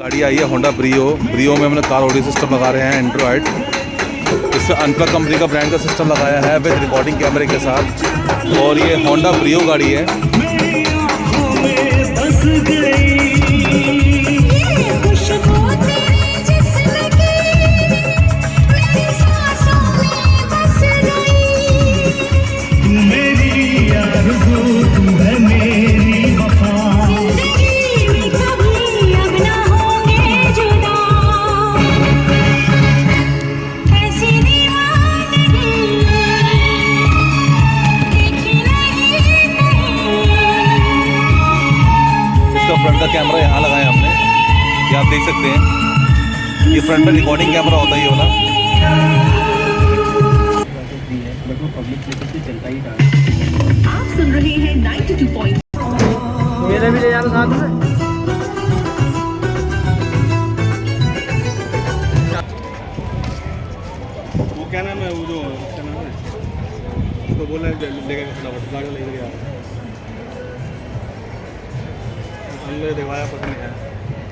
गाड़ी आई है Honda Brio में हमने कार ऑडियो सिस्टम लगा रहे हैं एंड्रॉयड। इसमें अनप्लग कंपनी का ब्रांड का सिस्टम लगाया है विद रिकॉर्डिंग कैमरे के साथ। और ये होंडा ब्रियो गाड़ी है। फ्रंट का कैमरा यहाँ लगाया हमने, ये आप देख सकते हैं। ये फ्रंट में रिकॉर्डिंग कैमरा होता है ये वाला। आप सुन रहे हैं 92 पॉइंट। मेरे भी ले जाना साथ में। वो क्या नाम है, वो जो उसका नाम है, उसको बोला लेके फटाफट गाड़ी लेके आ रहा है। हमने दिखाया पता नहीं है।